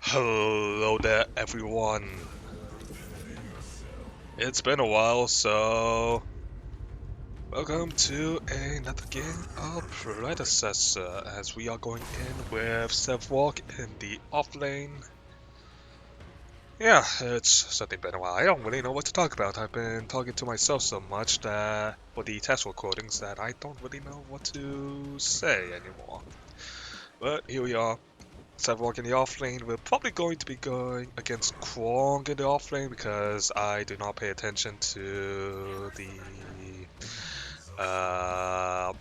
Hello there, everyone. It's been a while, so welcome to another game of Predecessor, as we are going in with Sevarog in the offlane. Yeah, it's certainly been a while. I don't really know what to talk about. I've been talking to myself so much that for the test recordings that I don't really know what to say anymore. But here we are. Sevarog in the offlane. We're probably going to be going against Kwong in the offlane because I do not pay attention to the uh,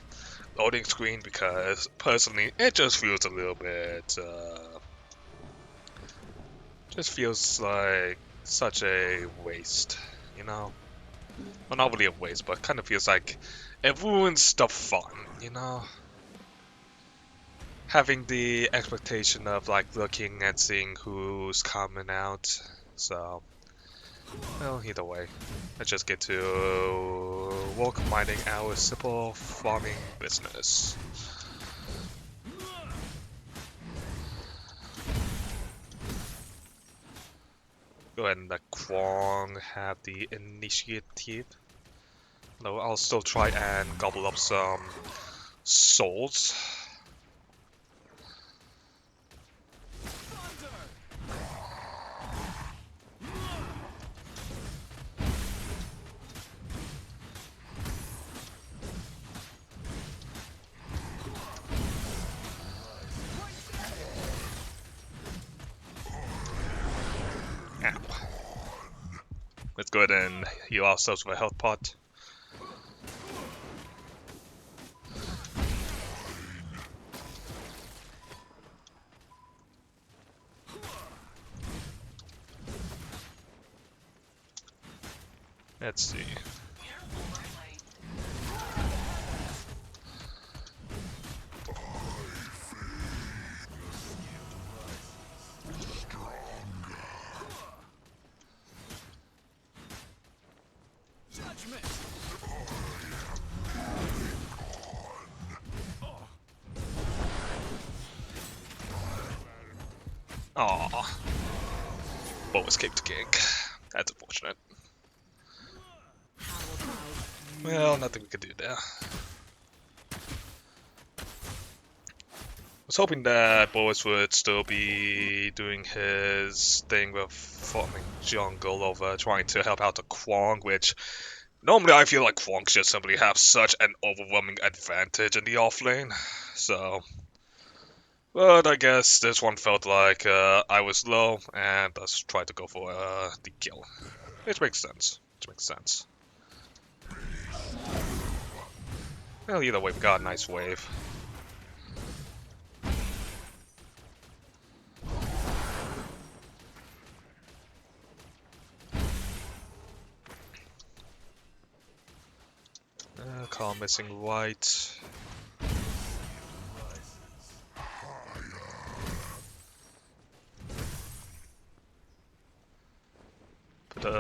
loading screen because personally it just feels a little bit just feels like such a waste, you know? Well, not really a waste, but kind of feels like it ruins the fun, you know? Having the expectation of like looking and seeing who's coming out. So, well, either way, let's just get to work minding our simple farming business. Go ahead and let Kwong have the initiative. No, I'll still try and gobble up some souls. Ow. Let's go ahead and heal ourselves with a health pot. Let's see. Aww. Bow escaped king. That's unfortunate. Well, nothing we could do there. I was hoping that Boris would still be doing his thing with farming jungle over trying to help out the Kwong, which normally I feel like Kwong should simply have such an overwhelming advantage in the offlane. So, but I guess this one felt like I was low and thus tried to go for the kill. Which makes sense. Which makes sense. Well, either way, we got a nice wave. Car missing white. But,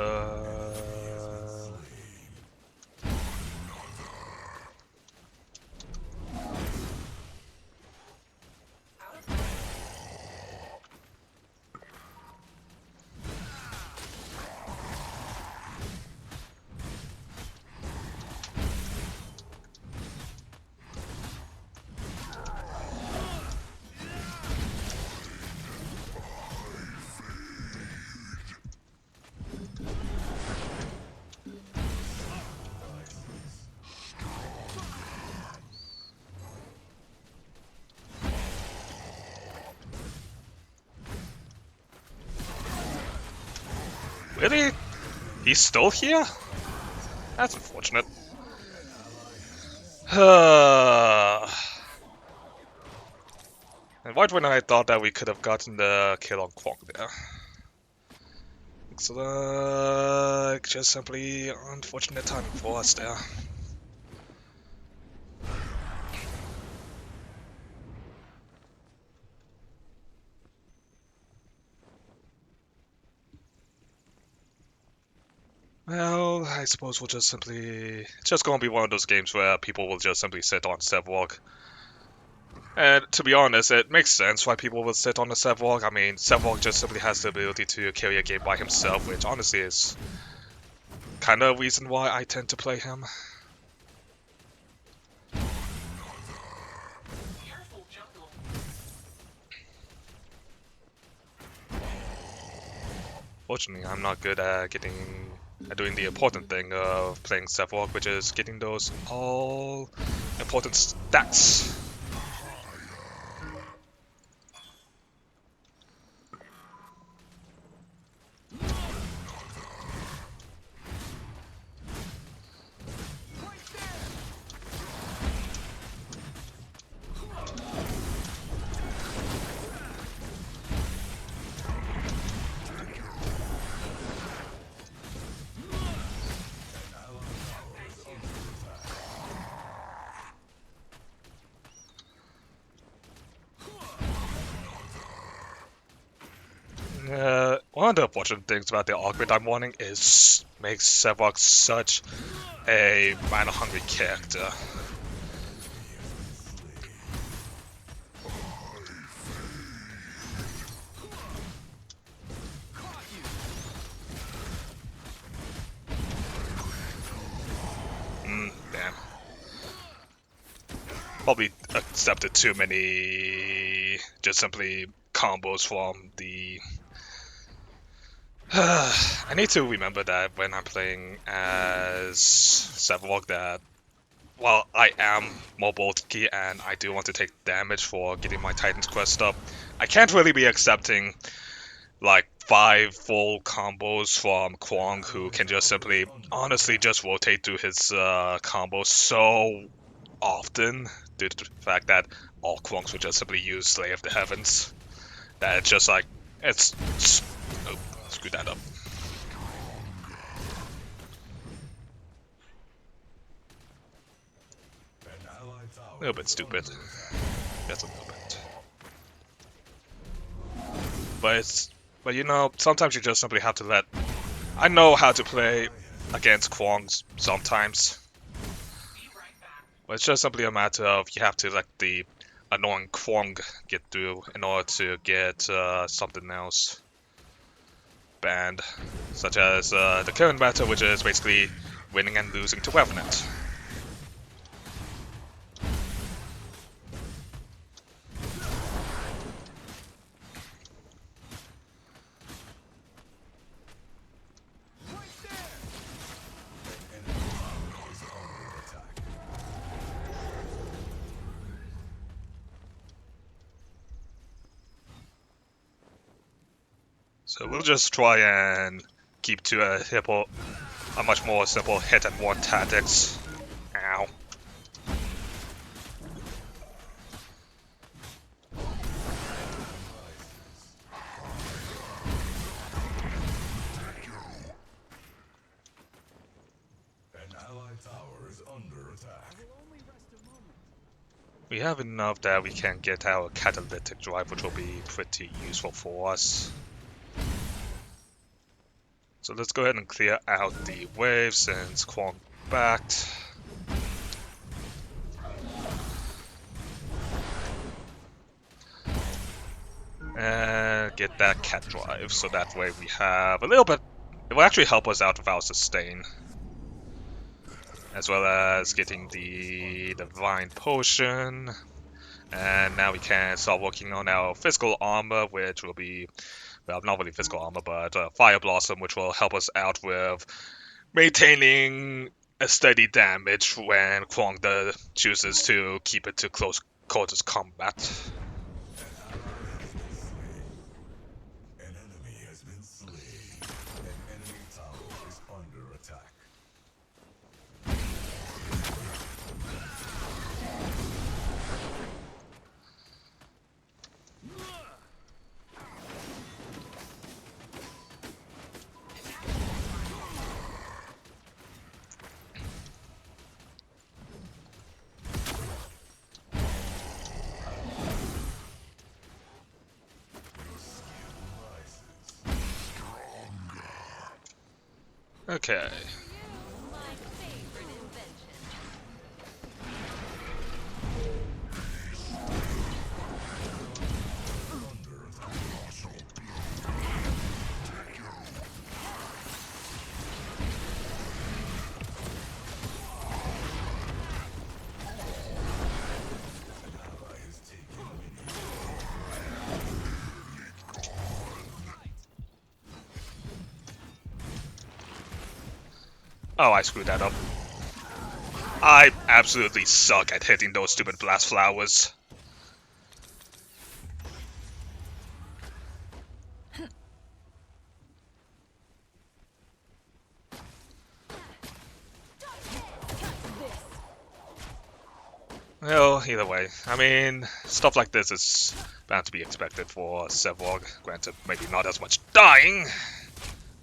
really? He's still here? That's unfortunate. And right when I thought that we could have gotten the kill on Kwong there. Looks like just simply unfortunate timing for us there. Well, I suppose we'll just simply... It's just gonna be one of those games where people will just simply sit on Sevarog. And to be honest, it makes sense why people would sit on the Sevarog. I mean, Sevarog just simply has the ability to carry a game by himself, which honestly is kind of a reason why I tend to play him. Fortunately, I'm not good at doing the important thing of playing Sevarog, which is getting those all important stats. One of the unfortunate things about the augment I'm wanting is makes Sevarog such a mana-hungry character. Damn. Probably accepted too many just simply combos from the... I need to remember that when I'm playing as Sevarog that while I am more bulky and I do want to take damage for getting my Titan's Quest up, I can't really be accepting like 5 full combos from Kwong, who can just simply honestly just rotate through his combos so often due to the fact that all Kwongs would just simply use Slay of the Heavens. That it's just like, it's oh, screw that up. A little bit stupid. That's a little bit. But you know, sometimes you just simply have to let... I know how to play against Kwongs sometimes. But it's just simply a matter of you have to let the annoying Kwong get through in order to get something else banned. Such as the current meta, which is basically winning and losing to Revenant. So we'll just try and keep to a much more simple hit and one tactics. Ow. We have enough that we can get our catalytic drive, which will be pretty useful for us. So let's go ahead and clear out the wave since Kwong backed. And get that cat drive, so that way we have a little bit... It will actually help us out with our sustain. As well as getting the Divine Potion. And now we can start working on our physical armor, which will be... Well, not really physical armor, but Fire Blossom, which will help us out with maintaining a steady damage when Kwong chooses to keep it to close quarters combat. Okay. Oh, I screwed that up. I absolutely suck at hitting those stupid blast flowers. Well, either way, I mean, stuff like this is bound to be expected for Sevarog. Granted, maybe not as much dying,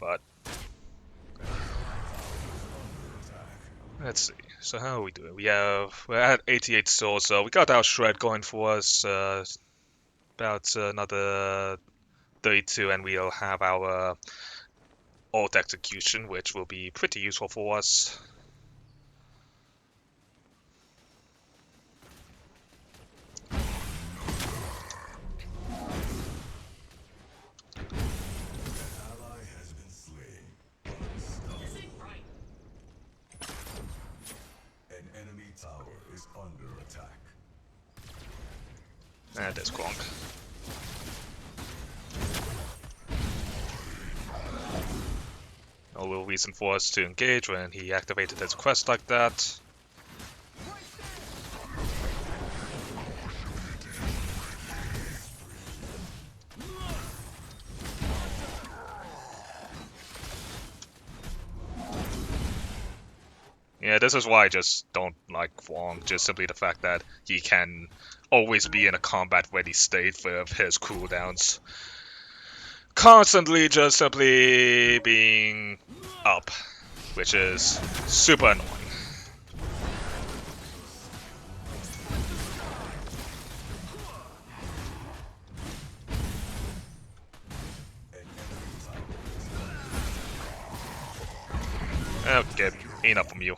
but let's see. So how are we doing? We're at 88 souls, so we got our shred going for us. About another 32, and we'll have our alt execution, which will be pretty useful for us. And there's Gronk. No real reason for us to engage when he activated his quest like that. Yeah, this is why I just don't like Kwong, just simply the fact that he can always be in a combat-ready state with his cooldowns constantly just simply being up, which is super annoying. Okay, enough from you.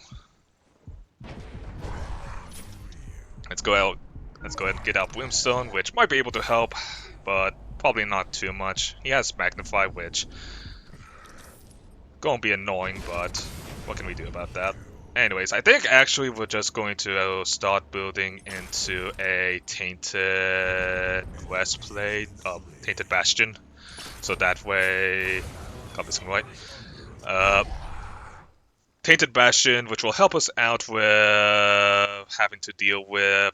Let's go ahead and get out Brimstone, which might be able to help, but probably not too much. He has Magnify, which gonna be annoying, but what can we do about that? Anyways, I think actually we're just going to start building into a Tainted Breastplate, Tainted Bastion, so that way, got this right. Tainted Bastion, which will help us out with having to deal with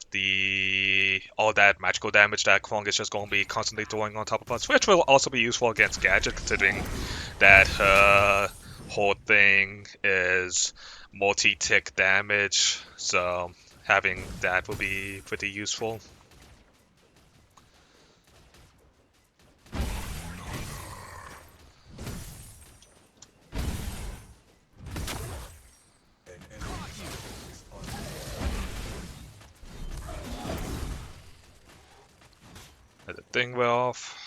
all that magical damage that Kwong is just going to be constantly throwing on top of us, which will also be useful against Gadget, considering that her whole thing is multi-tick damage, so having that will be pretty useful. Let the thing wear off.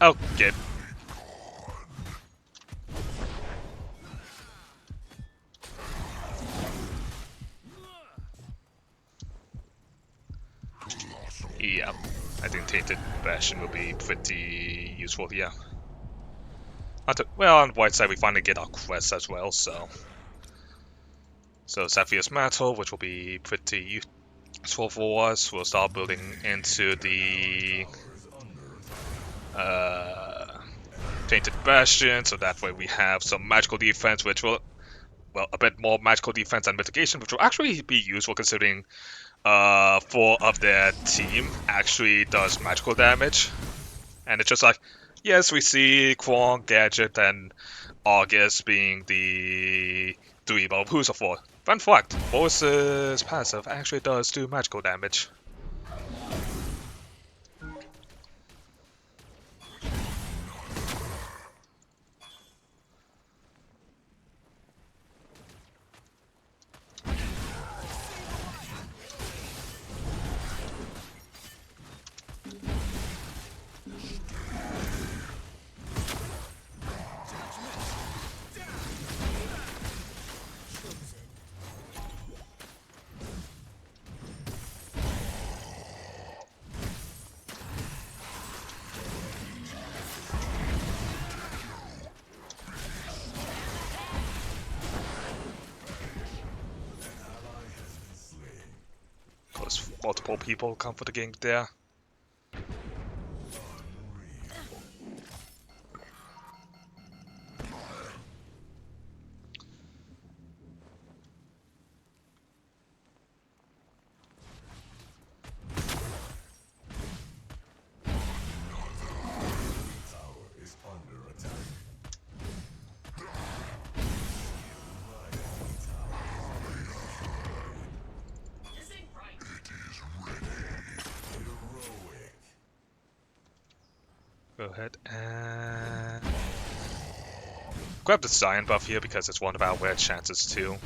Okay. Yeah, I think Tainted Bastion will be pretty useful here. Well, on the white side, we finally get our quest as well, so Sapphire's Mantle, which will be pretty useful for us. We'll start building into the Tainted Bastion, so that way we have some magical defense, which will, well, a bit more magical defense and mitigation, which will actually be useful considering 4 of their team actually does magical damage. And it's just like, yes, we see Kwong, Gadget, and August being the 3, but who's a 4? Fun fact, Boris's passive actually does do magical damage. multiple people come for the game there. Go ahead and grab the Zion buff here because it's one of our rare chances too.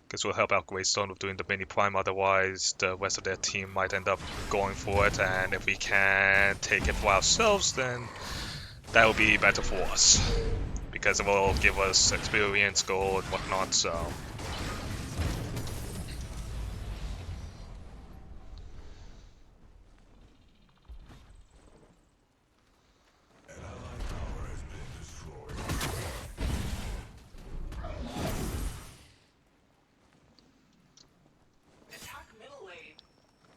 Guess we'll help out Greystone with doing the mini prime, otherwise the rest of their team might end up going for it, and if we can take it for ourselves, then that will be better for us. Because it will give us experience, gold, whatnot, so...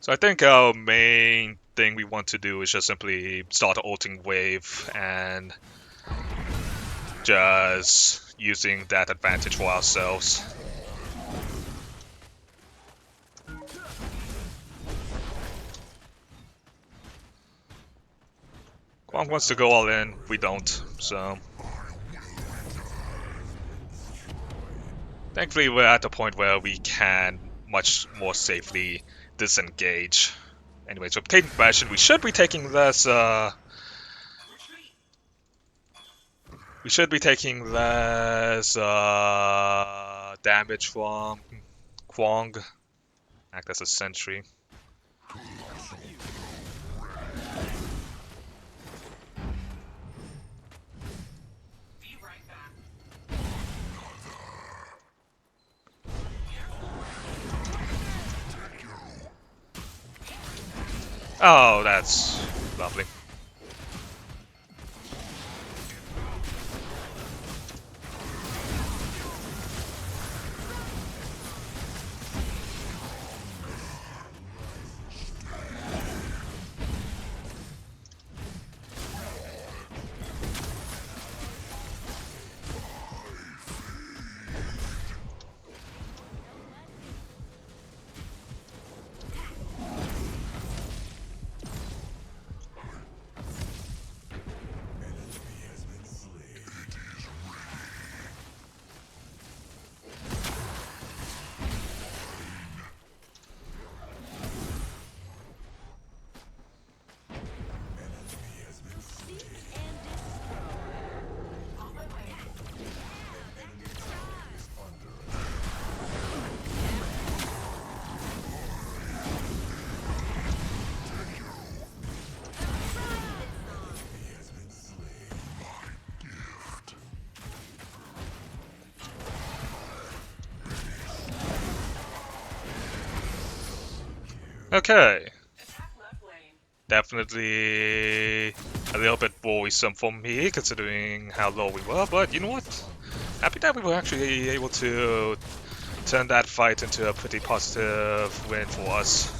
So I think our main thing we want to do is just simply start an ulting wave and just using that advantage for ourselves. Kwang wants to go all in, we don't, so... Thankfully we're at the point where we can much more safely disengage. Anyways, with taking possession, we should be taking less, damage from Kwang. Act as a sentry. Oh, that's lovely. Okay. Definitely a little bit worrisome for me, considering how low we were, but you know what? Happy that we were actually able to turn that fight into a pretty positive win for us.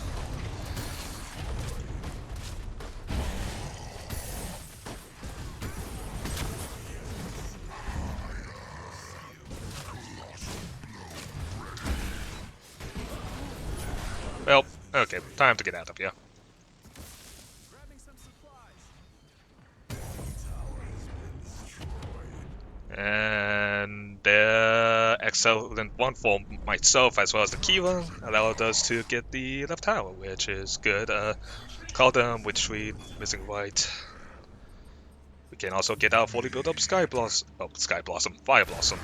Well, okay, time to get out of here. And the excellent one for myself as well as the Kiva allowed us to get the left tower, which is good. Call them with Retreat, missing right. We can also get our fully built up Fire Blossom.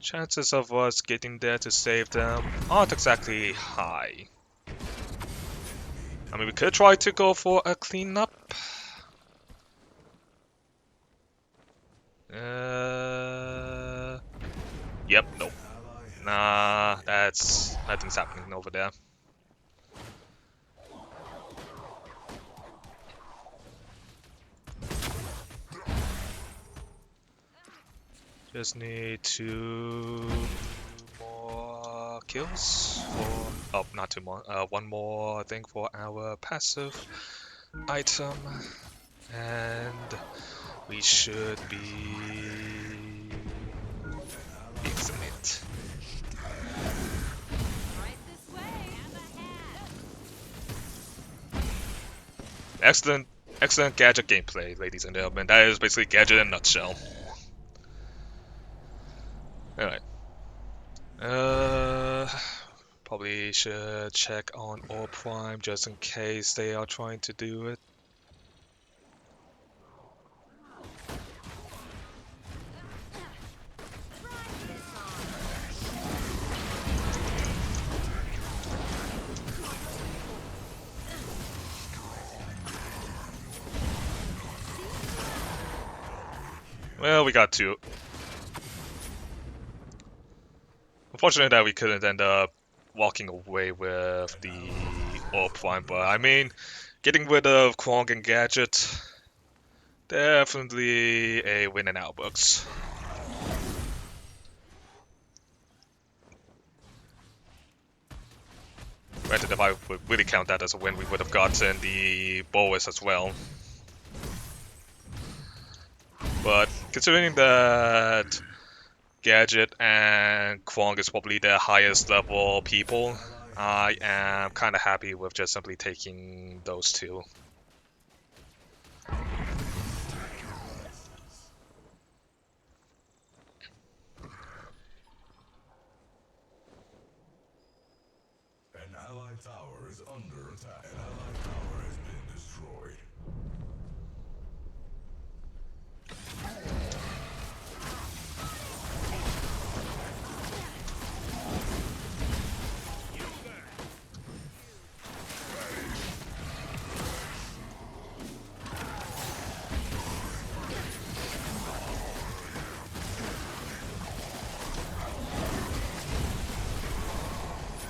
Chances of us getting there to save them aren't exactly high. I mean, we could try to go for a cleanup. Yep, nope. Nah, that's... nothing's happening over there. Just need 2 more kills for... oh, not 2 more. 1 more, I think, for our passive item. And we should be... excellent. Excellent, excellent gadget gameplay, ladies and gentlemen. That is basically gadget in a nutshell. Alright. Probably should check on Ore Prime just in case they are trying to do it. Well, we got 2. Unfortunate that we couldn't end up walking away with the Ore Prime, but I mean, getting rid of Kwong and Gadget, definitely a win in our books. Granted, if I would really count that as a win, we would have gotten the Boas as well. But considering that Gadget and Kwong is probably the highest level people, I am kind of happy with just simply taking those 2. An allied tower is under attack. An allied tower has been destroyed.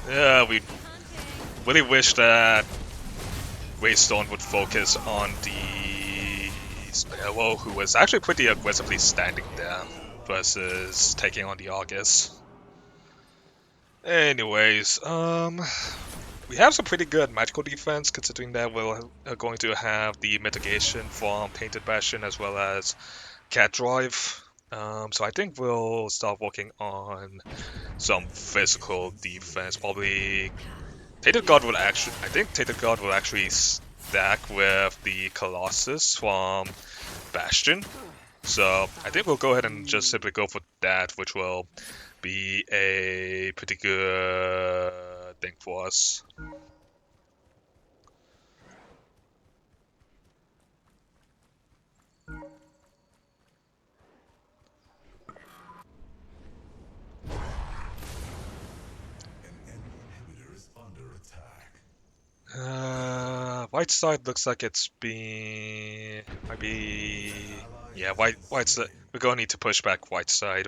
Yeah, we really wish that Waystone would focus on the Sparrow, who was actually pretty aggressively standing there, versus taking on the Argus. Anyways, we have some pretty good magical defense, considering that we're going to have the mitigation from Tainted Bastion as well as Cat Drive. So I think we'll start working on some physical defense. Probably Tainted God will actually, I think Tainted God will actually stack with the Colossus from Bastion. So I think we'll go ahead and just simply go for that, which will be a pretty good thing for us. White side looks like it's been... might be... yeah, white side. We're gonna need to push back white side,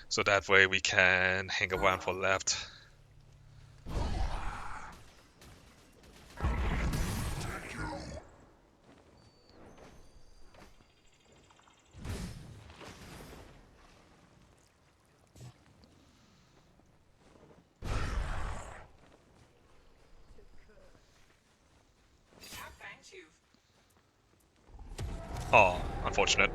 so that way we can hang around for left. Oh, unfortunate.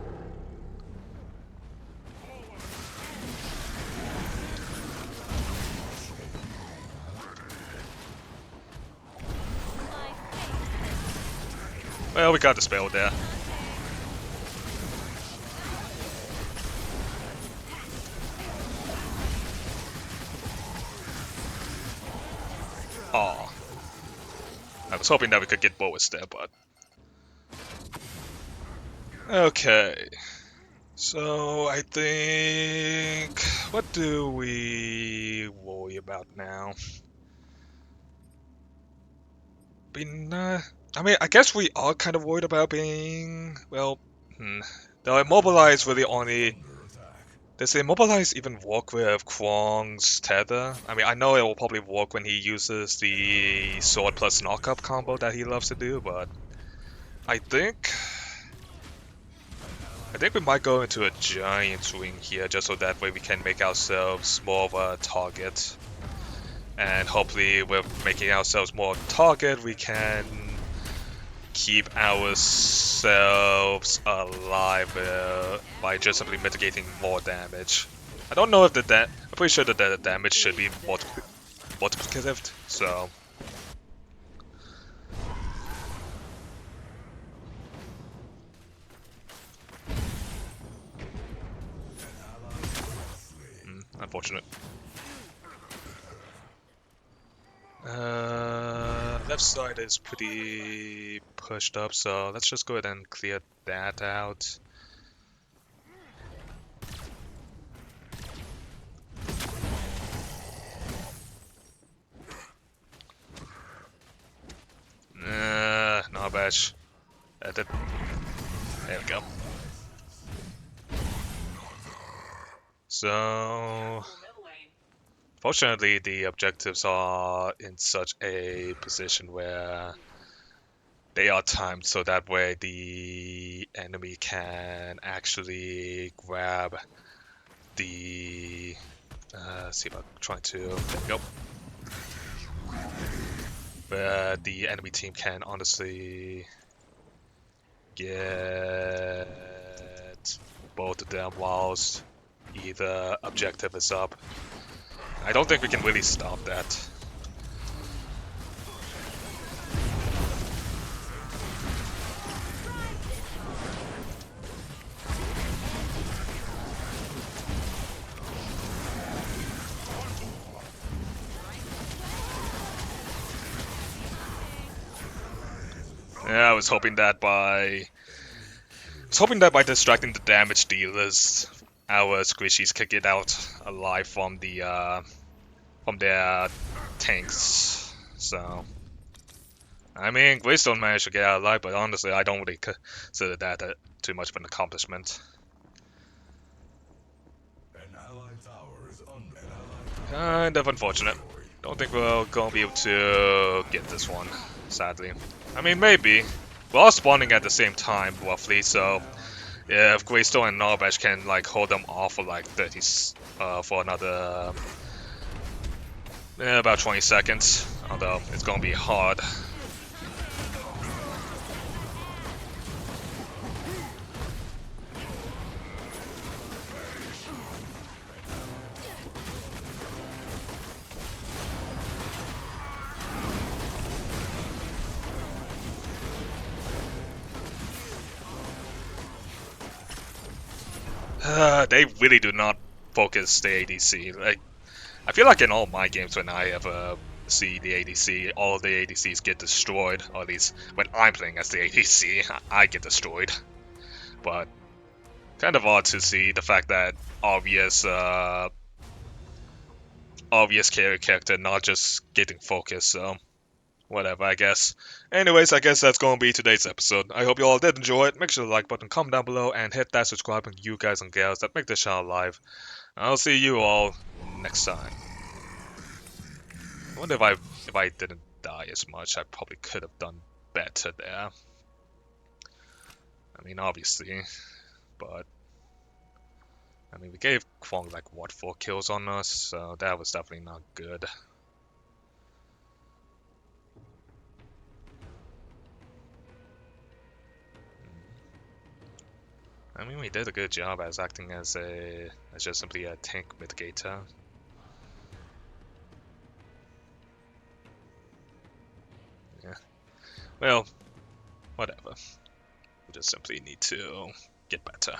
Well, we got the spell there. Oh. I was hoping that we could get Boas there, but... okay. So, I think... what do we worry about now? I mean, I guess we are kind of worried about being... well... The immobilize really only. Under attack. Does the immobilize even work with Kwong's tether? I mean, I know it will probably work when he uses the sword plus knockup combo that he loves to do, but I think I think we might go into a giant swing here just so that way we can make ourselves more of a target. And hopefully with making ourselves more target, we can keep ourselves alive by just simply mitigating more damage. I don't know if I'm pretty sure that the damage should be multiplicative, so. Unfortunate. Left side is pretty pushed up, so let's just go ahead and clear that out. Not bad. There we go. So, fortunately, the objectives are in such a position where they are timed so that way the enemy can actually grab the. See if I'm trying to. There we go. Where the enemy team can honestly get both of them whilst either objective is up. I don't think we can really stop that. Yeah, I was hoping that by distracting the damage dealers, our squishies could get out alive from their tanks. So, I mean, Greystone managed to get out alive, but honestly, I don't really consider that too much of an accomplishment. An allied tower is under. Kind of unfortunate. Don't think we're gonna be able to get this one, sadly. I mean, maybe. We're all spawning at the same time, roughly, so yeah, if Greystone and Narbash can like hold them off for like 30, for another, about 20 seconds. Although it's gonna be hard. They really do not focus the ADC. Like, I feel like in all my games when I ever see the ADC, all the ADCs get destroyed. Or at least when I'm playing as the ADC, I get destroyed. But kind of odd to see the fact that obvious carry character not just getting focused. So whatever, I guess. Anyways, I guess that's going to be today's episode. I hope you all did enjoy it. Make sure to like button, comment down below, and hit that subscribe button, you guys and gals that make this channel live. I'll see you all next time. I wonder if I didn't die as much, I probably could have done better there. I mean, obviously, but I mean, we gave Kwong like what 4 kills on us, so that was definitely not good. I mean, we did a good job as acting as just simply a tank mitigator. Yeah. Well, whatever. We just simply need to get better.